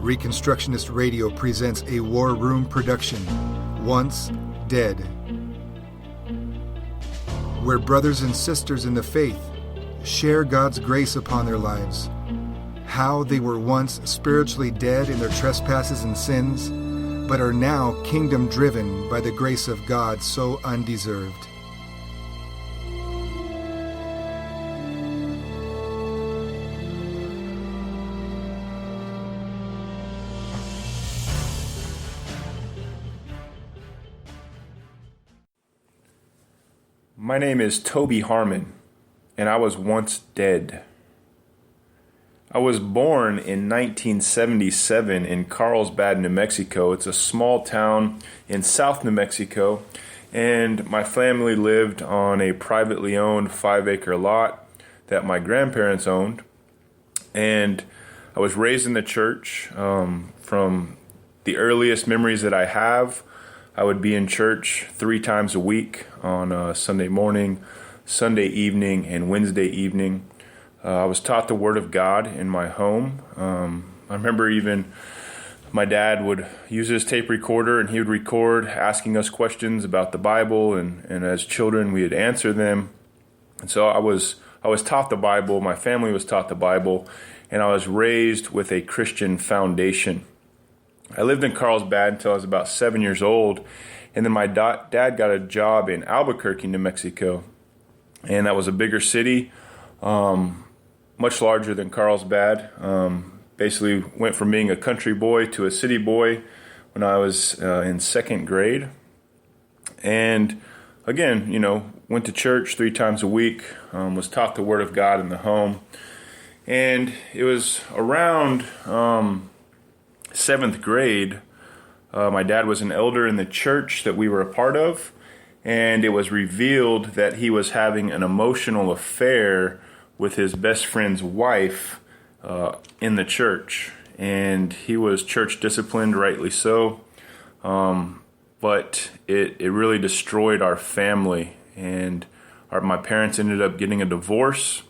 Reconstructionist Radio presents a War Room production, Once Dead, where brothers and sisters in the faith share God's grace upon their lives, how they were once spiritually dead in their trespasses and sins, but are now kingdom-driven by the grace of God so undeserved. My name is Toby Harmon, and I was once dead. I was born in 1977 in Carlsbad, New Mexico. It's a small town in South New Mexico, and my family lived on a privately owned 5-acre lot that my grandparents owned. And I was raised in the church. From the earliest memories that I have, I would be in church 3 times a week on Sunday morning, Sunday evening, and Wednesday evening. I was taught the Word of God in my home. I remember even my dad would use his tape recorder and he would record asking us questions about the Bible, and as children we would answer them. And so I was taught the Bible, my family was taught the Bible, and I was raised with a Christian foundation. I lived in Carlsbad until I was about 7 years old, and then my dad got a job in Albuquerque, New Mexico, and that was a bigger city, much larger than Carlsbad. Basically went from being a country boy to a city boy when I was in 2nd grade, and again, went to church 3 times a week, was taught the Word of God in the home, and it was around 7th grade, my dad was an elder in the church that we were a part of, and it was revealed that he was having an emotional affair with his best friend's wife in the church. And he was church disciplined, rightly so, but it really destroyed our family, and my parents ended up getting a divorce.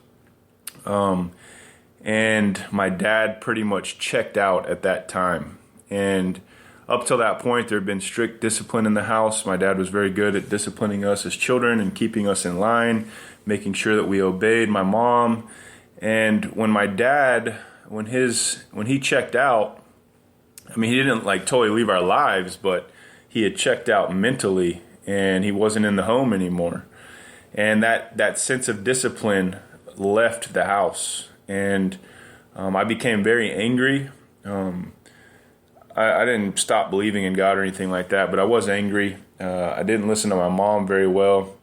And my dad pretty much checked out at that time. And up till that point, there had been strict discipline in the house. My dad was very good at disciplining us as children and keeping us in line, making sure that we obeyed my mom. And when my dad, when he checked out, he didn't totally leave our lives, but he had checked out mentally, and he wasn't in the home anymore. And that sense of discipline left the house. And I became very angry. I didn't stop believing in God or anything like that, but I was angry. I didn't listen to my mom very well.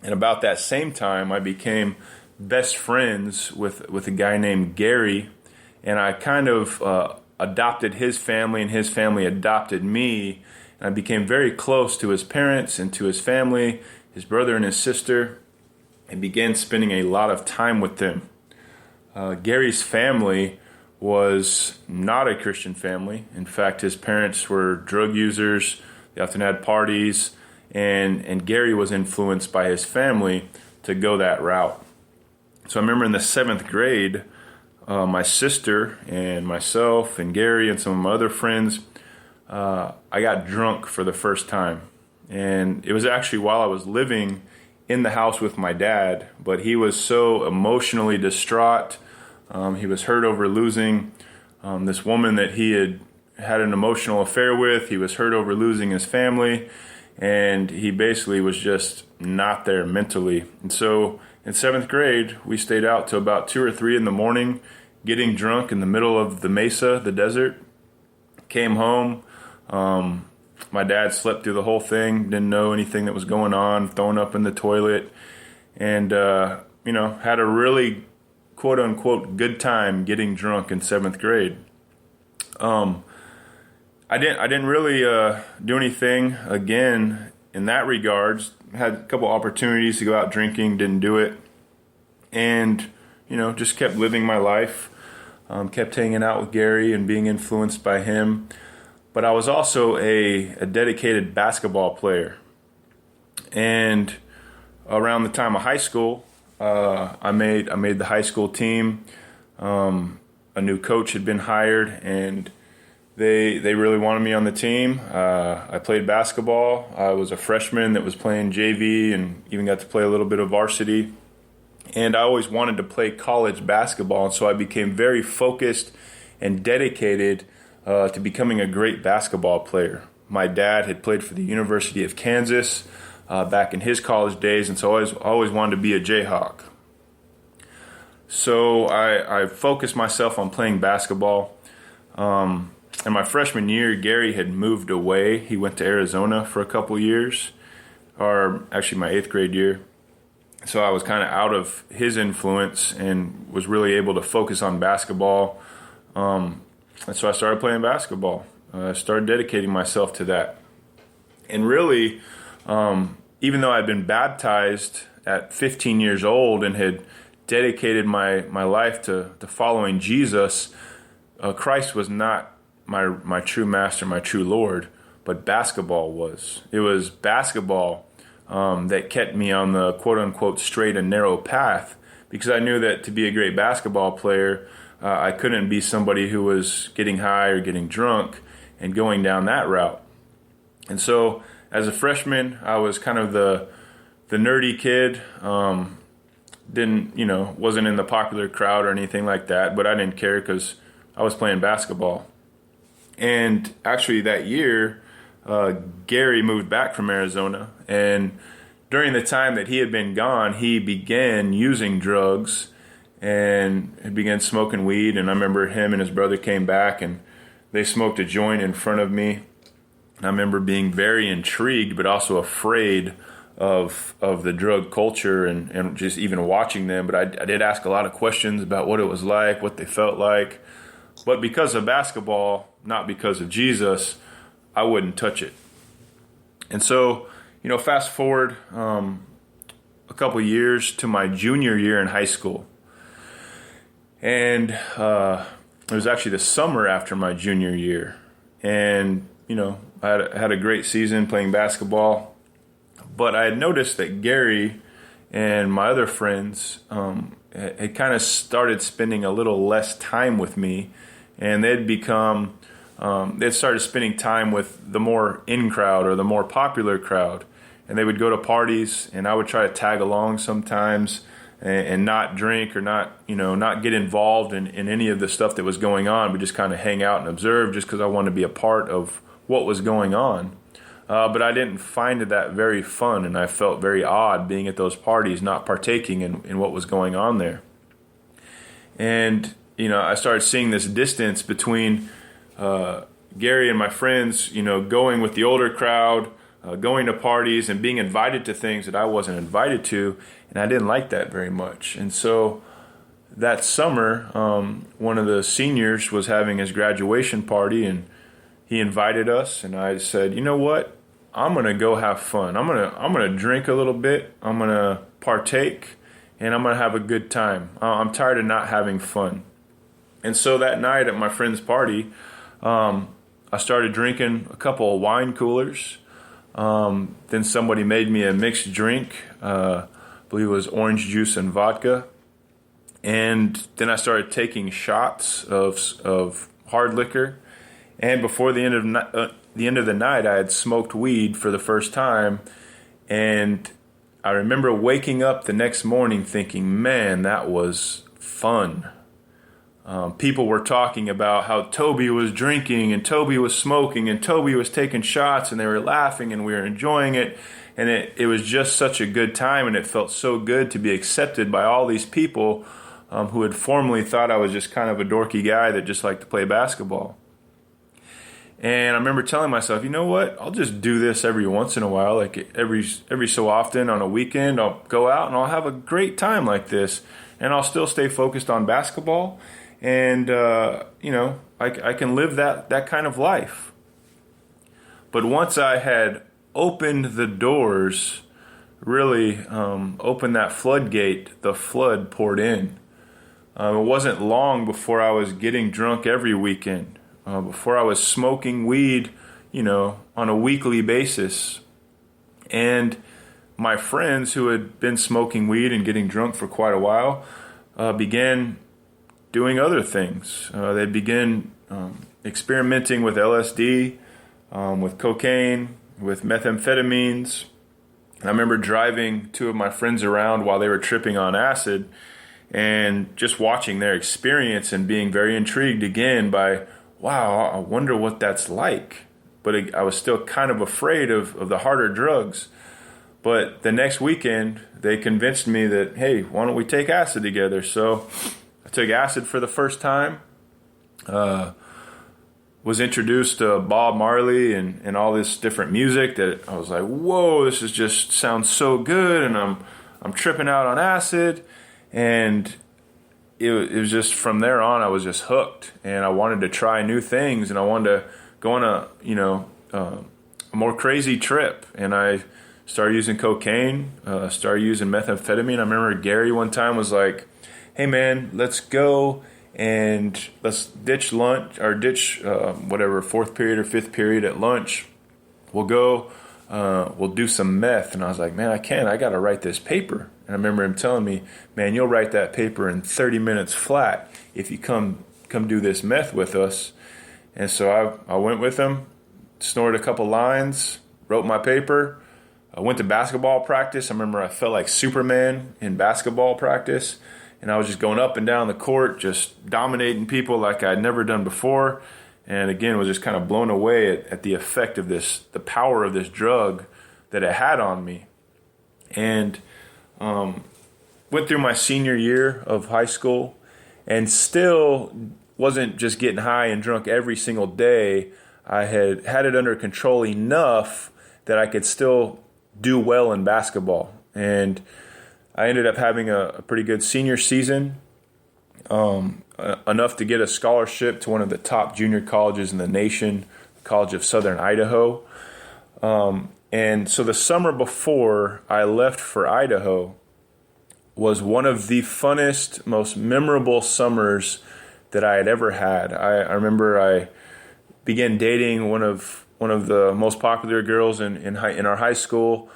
And about that same time, I became best friends with a guy named Gary, and I kind of adopted his family, and his family adopted me. And I became very close to his parents and to his family, his brother and his sister, and began spending a lot of time with them. Gary's family was not a Christian family. In fact, his parents were drug users. They often had parties, and Gary was influenced by his family to go that route. So I remember in the 7th grade, my sister and myself and Gary and some of my other friends, I got drunk for the first time. And it was actually while I was living in the house with my dad, but he was so emotionally distraught. He was hurt over losing this woman that he had an emotional affair with. He was hurt over losing his family, and he basically was just not there mentally. And so in 7th grade, we stayed out till about 2 or 3 in the morning, getting drunk in the middle of the mesa, the desert. Came home. My dad slept through the whole thing, didn't know anything that was going on, thrown up in the toilet, and had a really quote-unquote good time getting drunk in 7th grade. I didn't really do anything again in that regards. Had a couple opportunities to go out drinking, didn't do it, and just kept living my life. Kept hanging out with Gary and being influenced by him. But I was also a dedicated basketball player, and around the time of high school, I made the high school team. A new coach had been hired, and They really wanted me on the team. I played basketball. I was a freshman that was playing JV and even got to play a little bit of varsity. And I always wanted to play college basketball, and so I became very focused and dedicated to becoming a great basketball player. My dad had played for the University of Kansas back in his college days, and so I always wanted to be a Jayhawk. So I focused myself on playing basketball. In my freshman year, Gary had moved away. He went to Arizona for a couple years, or actually my 8th grade year. So I was kind of out of his influence and was really able to focus on basketball. And so I started playing basketball. I started dedicating myself to that. And really, even though I'd been baptized at 15 years old and had dedicated my life to following Jesus, Christ was not my true master, my true Lord, but basketball was. It was basketball that kept me on the quote-unquote straight and narrow path, because I knew that to be a great basketball player, I couldn't be somebody who was getting high or getting drunk and going down that route. And so as a freshman, I was kind of the nerdy kid, wasn't in the popular crowd or anything like that, but I didn't care because I was playing basketball. And actually that year, Gary moved back from Arizona, and during the time that he had been gone, he began using drugs and began smoking weed. And I remember him and his brother came back and they smoked a joint in front of me. And I remember being very intrigued, but also afraid of the drug culture and just even watching them. But I did ask a lot of questions about what it was like, what they felt like. But because of basketball, not because of Jesus, I wouldn't touch it. And so, fast forward a couple years to my junior year in high school. And it was actually the summer after my junior year. And, I had a great season playing basketball. But I had noticed that Gary and my other friends had kind of started spending a little less time with me. And they'd started spending time with the more in crowd or the more popular crowd. And they would go to parties, and I would try to tag along sometimes and not drink or not get involved in any of the stuff that was going on, but just kind of hang out and observe just because I wanted to be a part of what was going on. But I didn't find that very fun, and I felt very odd being at those parties, not partaking in what was going on there. And, I started seeing this distance between Gary and my friends, going with the older crowd, going to parties and being invited to things that I wasn't invited to, and I didn't like that very much. And so that summer, one of the seniors was having his graduation party, and he invited us, and I said, you know what? I'm going to go have fun. I'm going to drink a little bit. I'm going to partake, and I'm going to have a good time. I'm tired of not having fun. And so that night at my friend's party, I started drinking a couple of wine coolers. Then somebody made me a mixed drink. I believe it was orange juice and vodka. And then I started taking shots of hard liquor. And before the end of the night, I had smoked weed for the first time. And I remember waking up the next morning thinking, man, that was fun. People were talking about how Toby was drinking and Toby was smoking and Toby was taking shots, and they were laughing and we were enjoying it. And it was just such a good time, and it felt so good to be accepted by all these people who had formerly thought I was just kind of a dorky guy that just liked to play basketball. And I remember telling myself, you know what, I'll just do this every once in a while, like every so often on a weekend, I'll go out and I'll have a great time like this, and I'll still stay focused on basketball. And, I can live that kind of life. But once I had opened the doors, really opened that floodgate, the flood poured in. It wasn't long before I was getting drunk every weekend, before I was smoking weed, on a weekly basis. And my friends who had been smoking weed and getting drunk for quite a while began doing other things. They began experimenting with LSD, with cocaine, with methamphetamines. And I remember driving two of my friends around while they were tripping on acid and just watching their experience and being very intrigued again by, wow, I wonder what that's like. But I was still kind of afraid of the harder drugs. But the next weekend, they convinced me that, hey, why don't we take acid together? So I took acid for the first time. Was introduced to Bob Marley and all this different music that I was like, whoa, this is just sounds so good, and I'm tripping out on acid, and it was just from there on I was just hooked, and I wanted to try new things, and I wanted to go on a more crazy trip, and I started using cocaine, started using methamphetamine. I remember Gary one time was like, hey man, let's go and let's ditch lunch or ditch whatever fourth period or fifth period at lunch. We'll go, we'll do some meth. And I was like, man, I can't. I got to write this paper. And I remember him telling me, man, you'll write that paper in 30 minutes flat if you come do this meth with us. And so I went with him, snorted a couple lines, wrote my paper. I went to basketball practice. I remember I felt like Superman in basketball practice. And I was just going up and down the court, just dominating people like I'd never done before. And again, was just kind of blown away at the effect of this, the power of this drug that it had on me. And went through my senior year of high school and still wasn't just getting high and drunk every single day. I had it under control enough that I could still do well in basketball. And I ended up having a pretty good senior season, enough to get a scholarship to one of the top junior colleges in the nation, the College of Southern Idaho. And so the summer before I left for Idaho was one of the funnest, most memorable summers that I had ever had. I remember I began dating one of the most popular girls in our high school.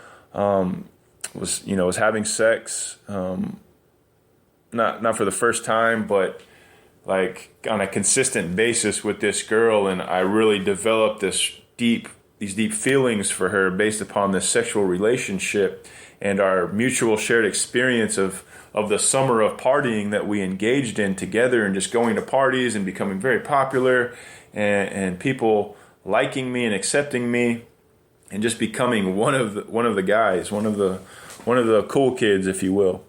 Was having sex, not for the first time, but like on a consistent basis with this girl, and I really developed these deep feelings for her based upon this sexual relationship and our mutual shared experience of the summer of partying that we engaged in together, and just going to parties and becoming very popular, and people liking me and accepting me, and just becoming one of the guys, one of the cool kids, if you will.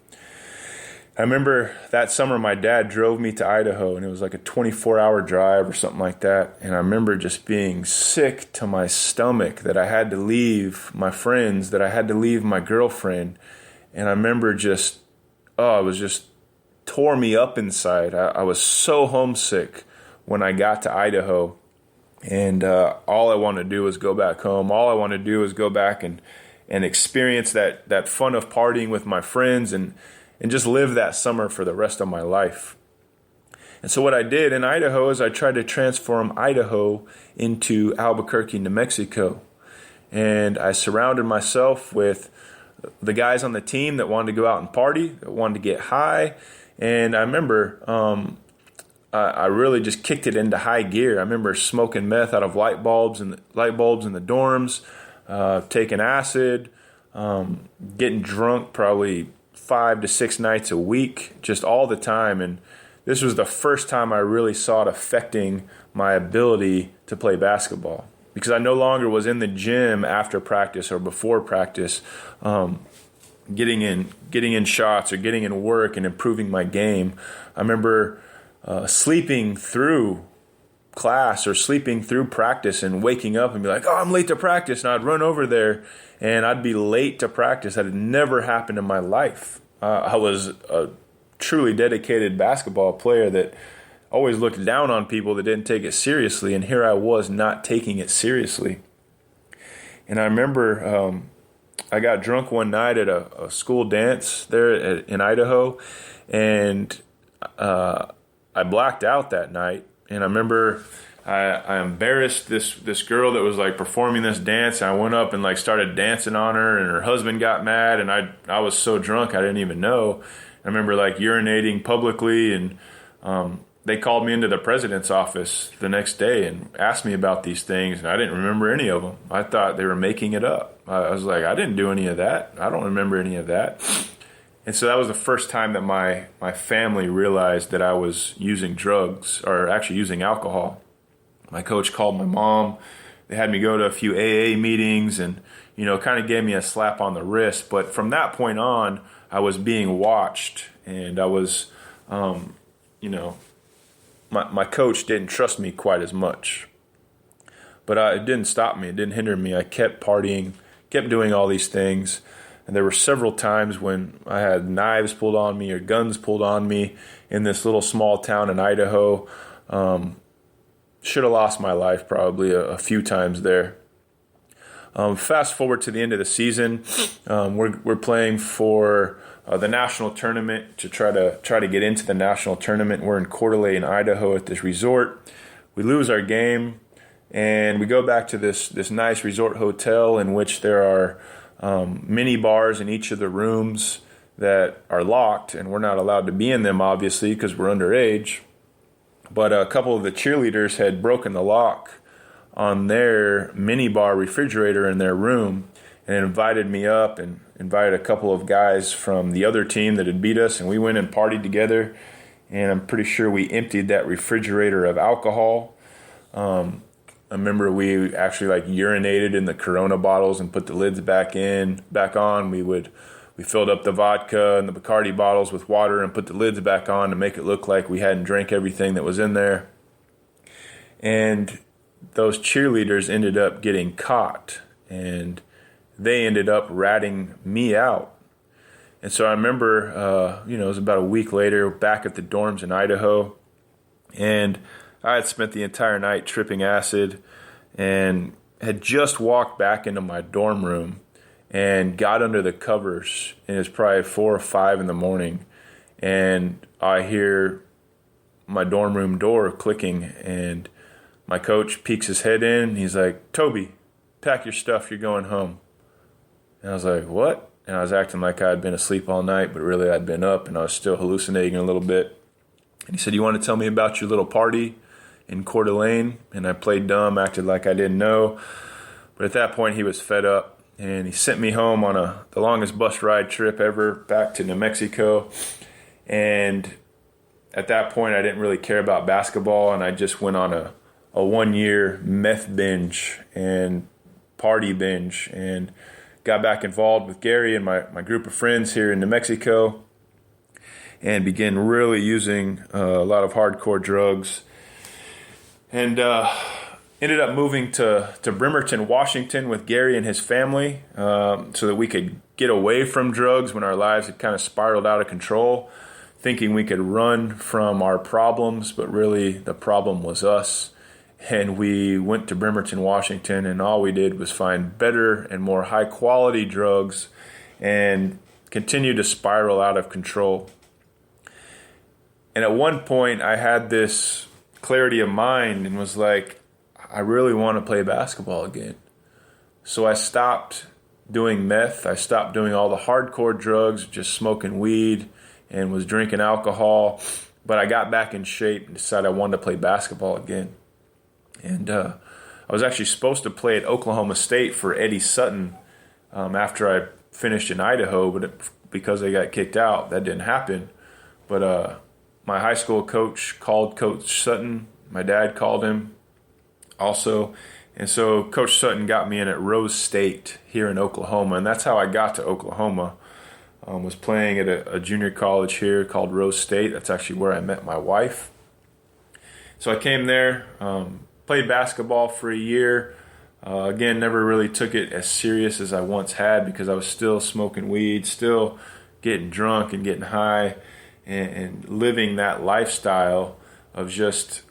I remember that summer my dad drove me to Idaho, and it was like a 24-hour drive or something like that. And I remember just being sick to my stomach that I had to leave my friends, that I had to leave my girlfriend. And I remember it was just tore me up inside. I was so homesick when I got to Idaho. And all I wanted to do was go back home. All I wanted to do was go back and experience that fun of partying with my friends and just live that summer for the rest of my life. And so what I did in Idaho is I tried to transform Idaho into Albuquerque, New Mexico. And I surrounded myself with the guys on the team that wanted to go out and party, that wanted to get high. And I remember I really just kicked it into high gear. I remember smoking meth out of light bulbs in the dorms, taking acid, getting drunk probably 5 to 6 nights a week, just all the time. And this was the first time I really saw it affecting my ability to play basketball, because I no longer was in the gym after practice or before practice, getting in shots or getting in work and improving my game. I remember sleeping through class or sleeping through practice and waking up and be like, oh, I'm late to practice. And I'd run over there and I'd be late to practice. That had never happened in my life. I was a truly dedicated basketball player that always looked down on people that didn't take it seriously. And here I was not taking it seriously. And I remember I got drunk one night at a school dance there in Idaho, and I blacked out that night. And I remember I embarrassed this girl that was like performing this dance. And I went up and like started dancing on her, and her husband got mad, and I was so drunk I didn't even know. I remember like urinating publicly and they called me into the president's office the next day and asked me about these things, and I didn't remember any of them. I thought they were making it up. I was like, I didn't do any of that. I don't remember any of that. And so that was the first time that my family realized that I was using drugs, or actually using alcohol. My coach called my mom. They had me go to a few AA meetings and, kind of gave me a slap on the wrist. But from that point on, I was being watched, and I was, my coach didn't trust me quite as much. But it didn't stop me. It didn't hinder me. I kept partying, kept doing all these things. And there were several times when I had knives pulled on me or guns pulled on me in this little small town in Idaho. Should have lost my life probably a few times there. Fast forward to the end of the season, we're playing for the national tournament to try to get into the national tournament. We're in Coeur d'Alene, Idaho, at this resort. We lose our game, and we go back to this nice resort hotel in which there are mini bars in each of the rooms that are locked, and we're not allowed to be in them, obviously, because we're underage. But a couple of the cheerleaders had broken the lock on their mini bar refrigerator in their room and invited me up and invited a couple of guys from the other team that had beat us, and we went and partied together, and I'm pretty sure we emptied that refrigerator of alcohol. I remember we actually urinated in the Corona bottles and put the lids back on. We filled up the vodka and the Bacardi bottles with water and put the lids back on to make it look like we hadn't drank everything that was in there. And those cheerleaders ended up getting caught, and they ended up ratting me out. And so I remember, it was about a week later, back at the dorms in Idaho, and I had spent the entire night tripping acid and had just walked back into my dorm room and got under the covers, and it's probably 4 or 5 in the morning, and I hear my dorm room door clicking, and my coach peeks his head in, and he's like, "Toby, pack your stuff, you're going home." And I was like, "What?" And I was acting like I had been asleep all night, but really I'd been up, and I was still hallucinating a little bit. And he said, "You want to tell me about your little party in Coeur d'Alene?" And I played dumb, acted like I didn't know. But at that point, he was fed up, and he sent me home on the longest bus ride trip ever, back to New Mexico. And at that point, I didn't really care about basketball, and I just went on a 1-year meth binge and party binge, and got back involved with Gary and my group of friends here in New Mexico, and began really using a lot of hardcore drugs. And ended up moving to Bremerton, Washington with Gary and his family, so that we could get away from drugs when our lives had kind of spiraled out of control, thinking we could run from our problems, but really the problem was us. And we went to Bremerton, Washington, and all we did was find better and more high-quality drugs and continue to spiral out of control. And at one point, I had this clarity of mind and was like, I really want to play basketball again. So I stopped doing meth. I stopped doing all the hardcore drugs, just smoking weed, and was drinking alcohol. But I got back in shape and decided I wanted to play basketball again. And I was actually supposed to play at Oklahoma State for Eddie Sutton after I finished in Idaho, but because I got kicked out, that didn't happen. But my high school coach called Coach Sutton. My dad called him also. And so Coach Sutton got me in at Rose State here in Oklahoma, and that's how I got to Oklahoma. Was playing at a junior college here called Rose State. That's actually where I met my wife. So I came there, played basketball for a year. Again, never really took it as serious as I once had because I was still smoking weed, still getting drunk and getting high, and living that lifestyle of just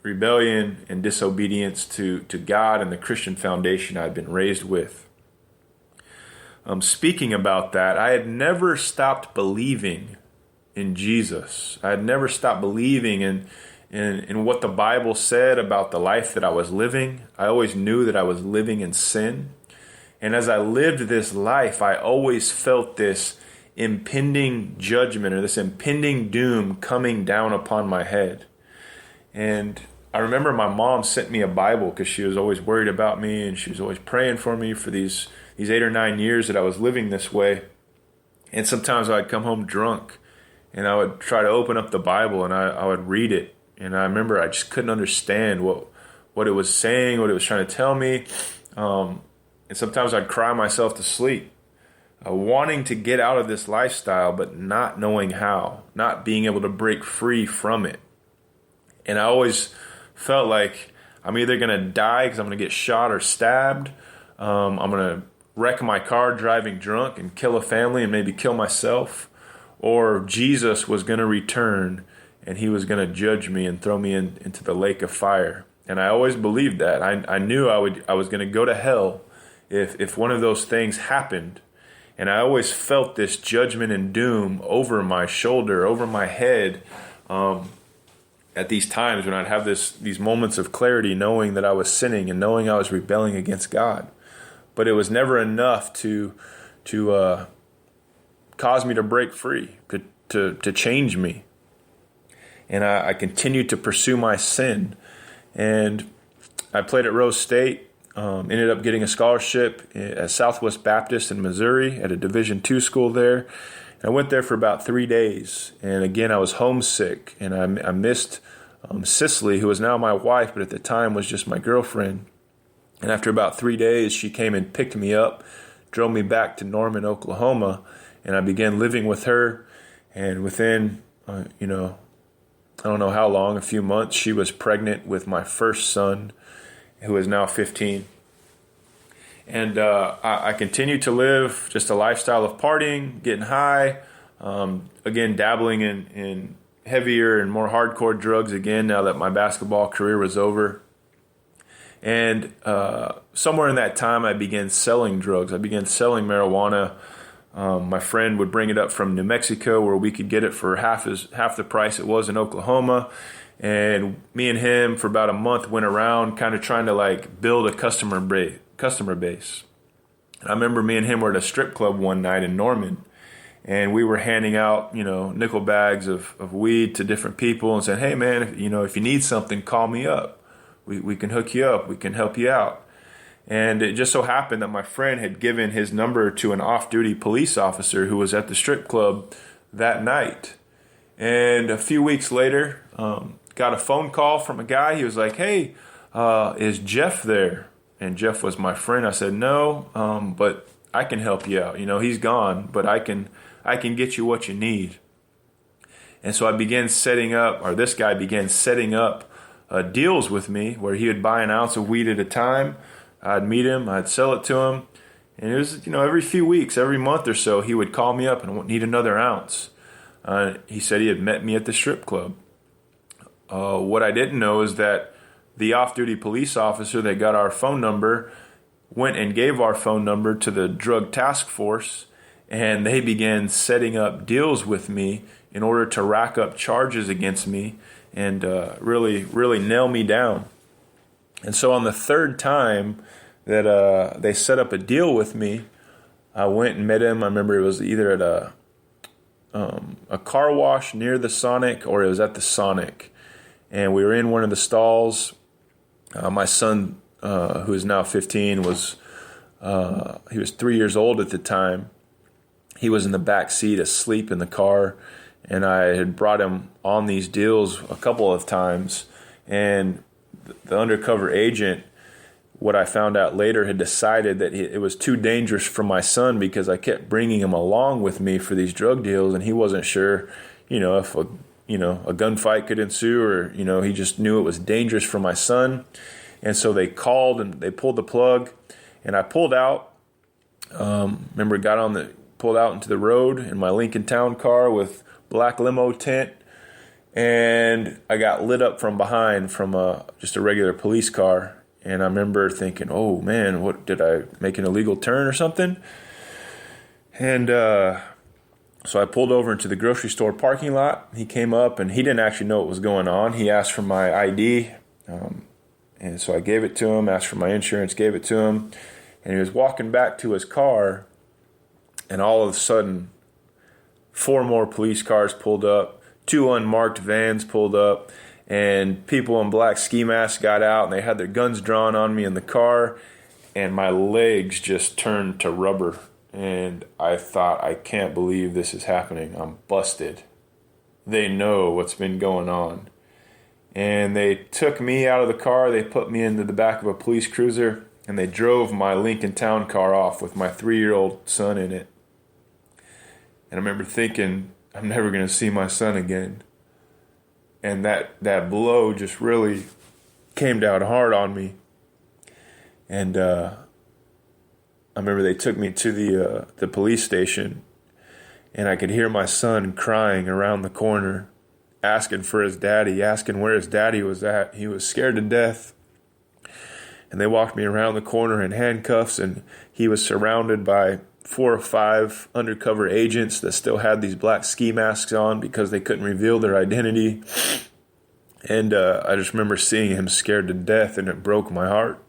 rebellion and disobedience to God and the Christian foundation I'd been raised with. Speaking about that, I had never stopped believing in Jesus. I had never stopped believing in what the Bible said about the life that I was living. I always knew that I was living in sin. And as I lived this life, I always felt this impending judgment or this impending doom coming down upon my head. And I remember my mom sent me a Bible because she was always worried about me, and she was always praying for me for these 8 or 9 years that I was living this way. And sometimes I'd come home drunk, and I would try to open up the Bible, and I would read it. And I remember I just couldn't understand what it was saying, what it was trying to tell me. And sometimes I'd cry myself to sleep, wanting to get out of this lifestyle, but not knowing how, not being able to break free from it. And I always felt like I'm either going to die because I'm going to get shot or stabbed. I'm going to wreck my car driving drunk and kill a family and maybe kill myself. Or Jesus was going to return and he was going to judge me and throw me into the lake of fire. And I always believed that. I knew I was going to go to hell if one of those things happened. And I always felt this judgment and doom over my shoulder, over my head, at these times when I'd have these moments of clarity, knowing that I was sinning and knowing I was rebelling against God. But it was never enough to cause me to break free, to change me. And I continued to pursue my sin. And I played at Rose State, ended up getting a scholarship at Southwest Baptist in Missouri at a Division II school there. I went there for about 3 days, and again, I was homesick, and I missed Cicely, who is now my wife, but at the time was just my girlfriend. And after about 3 days, she came and picked me up, drove me back to Norman, Oklahoma, and I began living with her. And within, I don't know how long, a few months, she was pregnant with my first son, who is now 15. And I continued to live just a lifestyle of partying, getting high, again, dabbling in heavier and more hardcore drugs again now that my basketball career was over. And somewhere in that time, I began selling drugs. I began selling marijuana. My friend would bring it up from New Mexico where we could get it for half the price it was in Oklahoma. And me and him for about a month went around kind of trying to build a customer base. And I remember me and him were at a strip club one night in Norman, and we were handing out, nickel bags of weed to different people and saying, hey man, if you need something, call me up. We can hook you up. We can help you out. And it just so happened that my friend had given his number to an off-duty police officer who was at the strip club that night. And a few weeks later, got a phone call from a guy. He was like, hey, is Jeff there? And Jeff was my friend. I said, no, but I can help you out. He's gone, but I can get you what you need. And so this guy began setting up deals with me where he would buy an ounce of weed at a time. I'd meet him, I'd sell it to him. And it was, every few weeks, every month or so, he would call me up and need another ounce. He said he had met me at the strip club. What I didn't know is that the off-duty police officer that got our phone number went and gave our phone number to the drug task force, and they began setting up deals with me in order to rack up charges against me and really, really nail me down. And so on the third time that they set up a deal with me, I went and met him. I remember it was either at a car wash near the Sonic or it was at the Sonic. And we were in one of the stalls. My son, who is now 15, he was 3 years old at the time. He was in the back seat asleep in the car, and I had brought him on these deals a couple of times. And the undercover agent, what I found out later, had decided that it was too dangerous for my son because I kept bringing him along with me for these drug deals, and he wasn't sure, if a gunfight could ensue, or he just knew it was dangerous for my son. And so they called and they pulled the plug, and I pulled out. Pulled out into the road in my Lincoln Town car with black limo tent, and I got lit up from behind from just a regular police car. And I remember thinking, oh man, what did I make an illegal turn or something? And so I pulled over into the grocery store parking lot. He came up, and he didn't actually know what was going on. He asked for my ID, and so I gave it to him, asked for my insurance, gave it to him. And he was walking back to his car, and all of a sudden, 4 more police cars pulled up, 2 unmarked vans pulled up, and people in black ski masks got out, and they had their guns drawn on me in the car, and my legs just turned to rubber. And I thought, I can't believe this is happening. I'm busted. They know what's been going on. And they took me out of the car. They put me into the back of a police cruiser, and they drove my Lincoln Town car off with my 3-year-old son in it. And I remember thinking, I'm never going to see my son again. And that blow just really came down hard on me. And I remember they took me to the police station, and I could hear my son crying around the corner, asking for his daddy, asking where his daddy was at. He was scared to death. And they walked me around the corner in handcuffs, and he was surrounded by 4 or 5 undercover agents that still had these black ski masks on because they couldn't reveal their identity. And I just remember seeing him scared to death, and it broke my heart.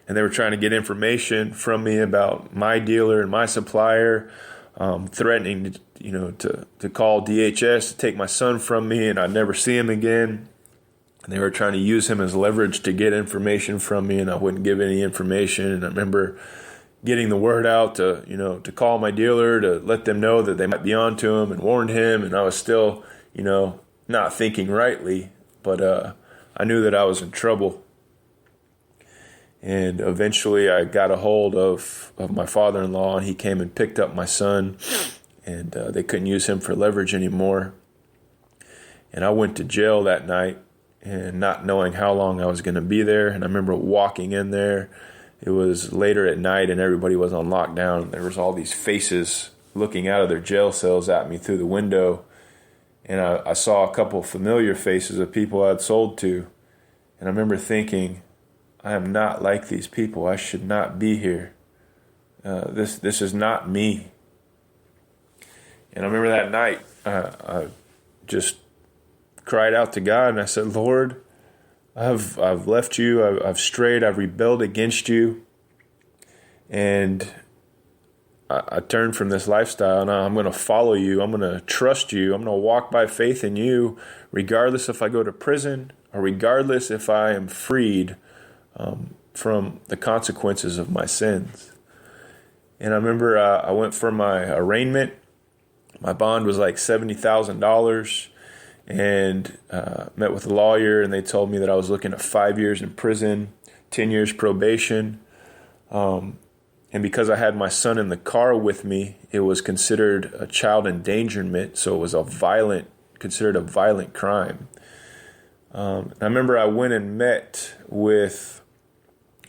And they were trying to get information from me about my dealer and my supplier, threatening to call DHS to take my son from me, and I'd never see him again. And they were trying to use him as leverage to get information from me, and I wouldn't give any information. And I remember getting the word out to call my dealer to let them know that they might be on to him, and warned him. And I was still, not thinking rightly, but I knew that I was in trouble. And eventually I got a hold of my father-in-law, and he came and picked up my son, and they couldn't use him for leverage anymore. And I went to jail that night, and not knowing how long I was going to be there. And I remember walking in there. It was later at night, and everybody was on lockdown. There was all these faces looking out of their jail cells at me through the window. And I saw a couple familiar faces of people I'd sold to. And I remember thinking, I am not like these people. I should not be here. This is not me. And I remember that night, I just cried out to God, and I said, Lord, I've left you. I've strayed. I've rebelled against you. And I turned from this lifestyle, and I'm going to follow you. I'm going to trust you. I'm going to walk by faith in you, regardless if I go to prison or regardless if I am freed from the consequences of my sins. And I remember I went for my arraignment. My bond was like $70,000, and met with a lawyer, and they told me that I was looking at 5 years in prison, 10 years probation. And because I had my son in the car with me, it was considered a child endangerment, so it was considered a violent crime. I remember I went and met with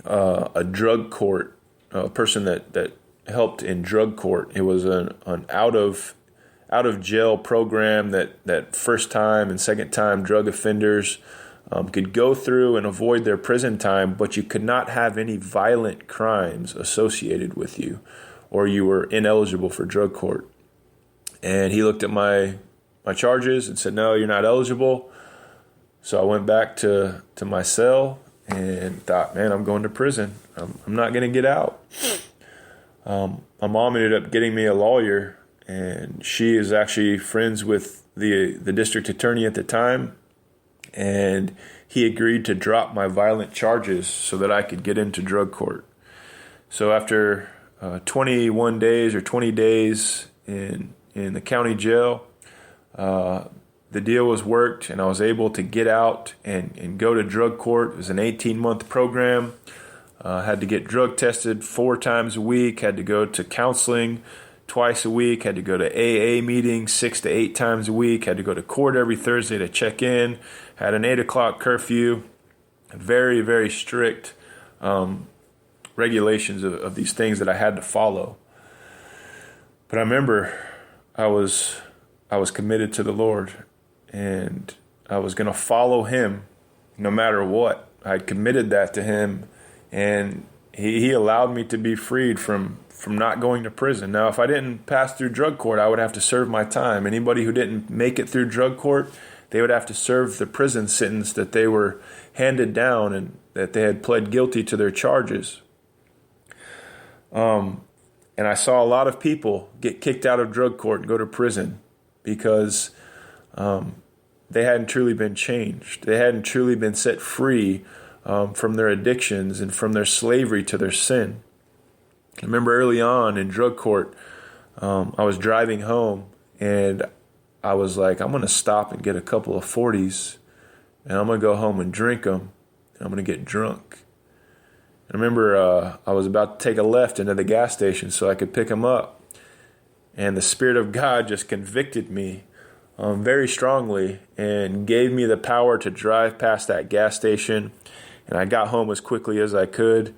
a drug court, a person that helped in drug court. It was an out of jail program that first time and second time drug offenders could go through and avoid their prison time, but you could not have any violent crimes associated with you, or you were ineligible for drug court. And he looked at my charges and said, no, you're not eligible. So I went back to my cell and thought, man, I'm going to prison. I'm not going to get out. My mom ended up getting me a lawyer, and she is actually friends with the district attorney at the time. And he agreed to drop my violent charges so that I could get into drug court. So after 21 days or 20 days in the county jail, the deal was worked, and I was able to get out and go to drug court. It was an 18-month program. Had to get drug tested 4 times a week, had to go to counseling twice a week, had to go to AA meetings 6 to 8 times a week, had to go to court every Thursday to check in, had an 8 o'clock curfew, very, very strict regulations of these things that I had to follow. But I remember I was committed to the Lord, and I was going to follow him no matter what. I had committed that to him, and he allowed me to be freed from not going to prison. Now, if I didn't pass through drug court, I would have to serve my time. Anybody who didn't make it through drug court, they would have to serve the prison sentence that they were handed down and that they had pled guilty to their charges. And I saw a lot of people get kicked out of drug court and go to prison because they hadn't truly been changed. They hadn't truly been set free from their addictions and from their slavery to their sin. I remember early on in drug court, I was driving home and I was like, I'm going to stop and get a couple of 40s and I'm going to go home and drink them and I'm going to get drunk. I remember I was about to take a left into the gas station so I could pick them up. And the Spirit of God just convicted me very strongly and gave me the power to drive past that gas station. And I got home as quickly as I could.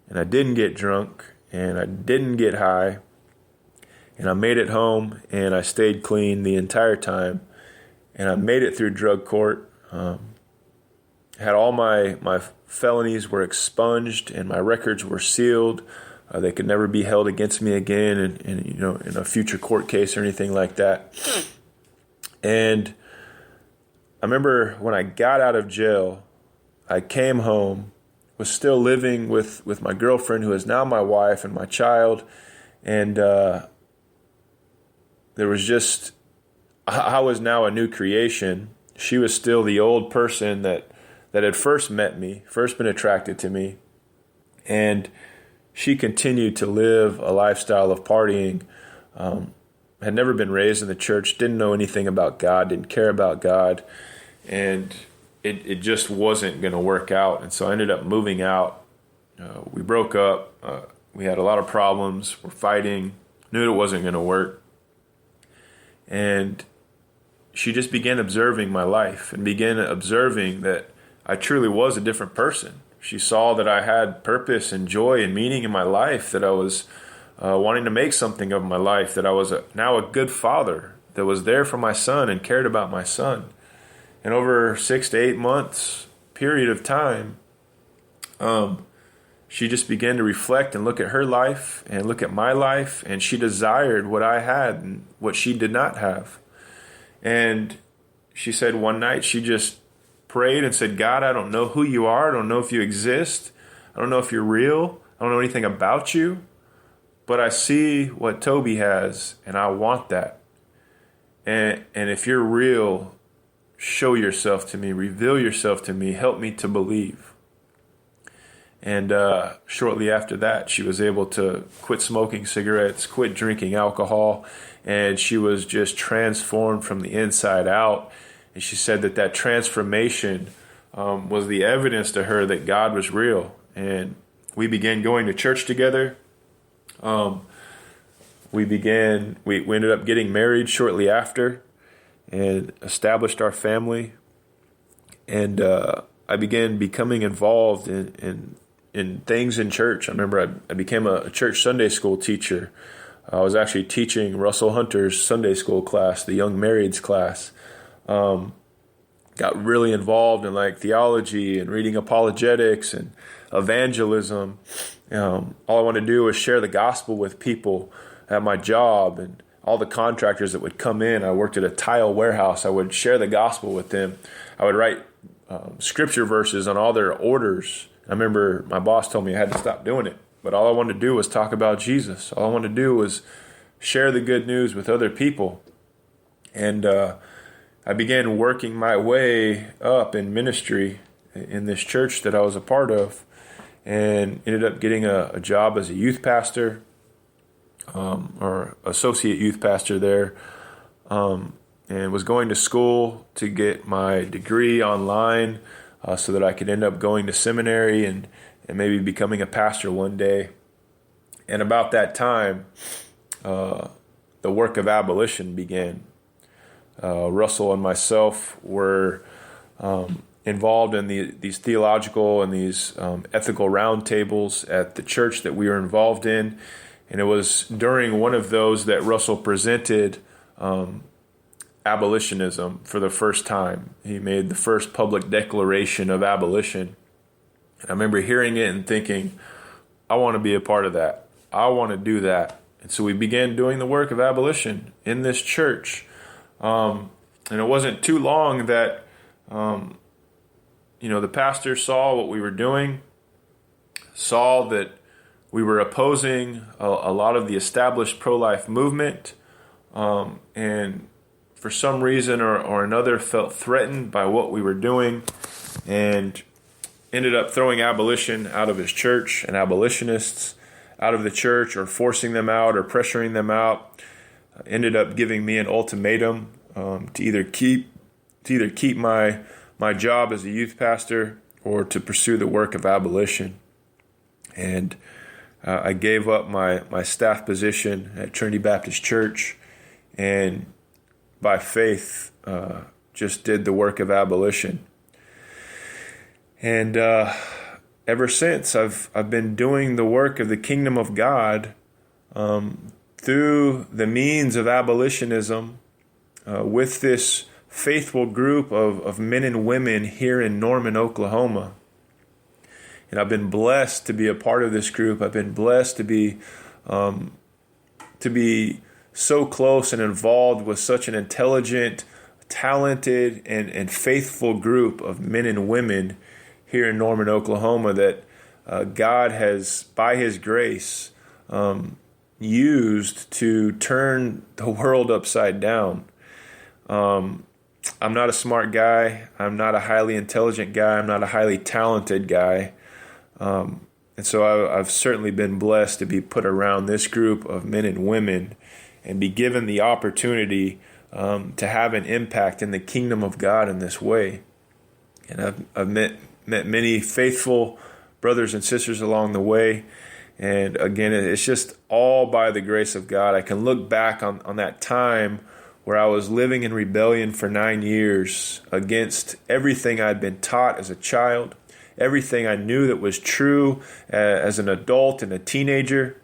And I didn't get drunk. And I didn't get high. And I made it home. And I stayed clean the entire time. And I made it through drug court. Had all my felonies were expunged and my records were sealed. They could never be held against me again in a future court case or anything like that. And I remember when I got out of jail, I came home, was still living with my girlfriend, who is now my wife, and my child. And there was just, I was now a new creation. She was still the old person that had first met me, first been attracted to me. And she continued to live a lifestyle of partying, had never been raised in the church, didn't know anything about God, didn't care about God, and it just wasn't going to work out. And so I ended up moving out. We broke up. We had a lot of problems. We're fighting. Knew it wasn't going to work. And she just began observing my life and began observing that I truly was a different person. She saw that I had purpose and joy and meaning in my life, that I was wanting to make something of my life, that I was now a good father that was there for my son and cared about my son. And over 6 to 8 months period of time, she just began to reflect and look at her life and look at my life, and she desired what I had and what she did not have. And she said one night she just prayed and said, God, I don't know who you are. I don't know if you exist. I don't know if you're real. I don't know anything about you. But I see what Toby has, and I want that. And if you're real, show yourself to me. Reveal yourself to me. Help me to believe. And shortly after that, she was able to quit smoking cigarettes, quit drinking alcohol, and she was just transformed from the inside out. And she said that transformation was the evidence to her that God was real. And we began going to church together. We ended up getting married shortly after and established our family. And I began becoming involved in things in church. I remember I became a church Sunday school teacher. I was actually teaching Russell Hunter's Sunday school class, the young marrieds class. Got really involved in like theology and reading apologetics and evangelism. All I wanted to do was share the gospel with people at my job and all the contractors that would come in. I worked at a tile warehouse. I would share the gospel with them. I would write scripture verses on all their orders. I remember my boss told me I had to stop doing it, but all I wanted to do was talk about Jesus. All I wanted to do was share the good news with other people. And I began working my way up in ministry in this church that I was a part of, and ended up getting a job as a youth pastor, or associate youth pastor there, and was going to school to get my degree online so that I could end up going to seminary and maybe becoming a pastor one day. And about that time, the work of abolition began. Russell and myself were involved in these theological and these ethical roundtables at the church that we were involved in. And it was during one of those that Russell presented abolitionism for the first time. He made the first public declaration of abolition. And I remember hearing it and thinking, I want to be a part of that. I want to do that. And so we began doing the work of abolition in this church. And it wasn't too long that, the pastor saw what we were doing, saw that we were opposing a lot of the established pro-life movement, and for some reason or another, felt threatened by what we were doing and ended up throwing abolition out of his church and abolitionists out of the church, or forcing them out or pressuring them out. Ended up giving me an ultimatum to either keep my job as a youth pastor or to pursue the work of abolition. And I gave up my staff position at Trinity Baptist Church, and by faith just did the work of abolition. And ever since, I've been doing the work of the kingdom of God through the means of abolitionism with this faithful group of men and women here in Norman, Oklahoma. And I've been blessed to be a part of this group. I've been blessed to be so close and involved with such an intelligent, talented, and faithful group of men and women here in Norman, Oklahoma, that God has, by His grace, used to turn the world upside down. I'm not a smart guy. I'm not a highly intelligent guy. I'm not a highly talented guy. And so I've certainly been blessed to be put around this group of men and women and be given the opportunity to have an impact in the kingdom of God in this way. And I've met many faithful brothers and sisters along the way. And again, it's just all by the grace of God. I can look back on that time where I was living in rebellion for 9 years against everything I'd been taught as a child, everything I knew that was true as an adult and a teenager.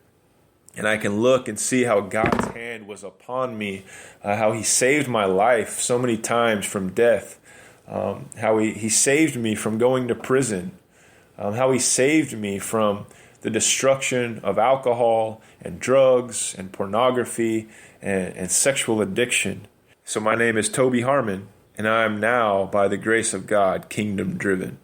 And I can look and see how God's hand was upon me, how He saved my life so many times from death, how He saved me from going to prison, how He saved me from the destruction of alcohol and drugs and pornography and sexual addiction. So my name is Toby Harmon, and I am now, by the grace of God, kingdom driven.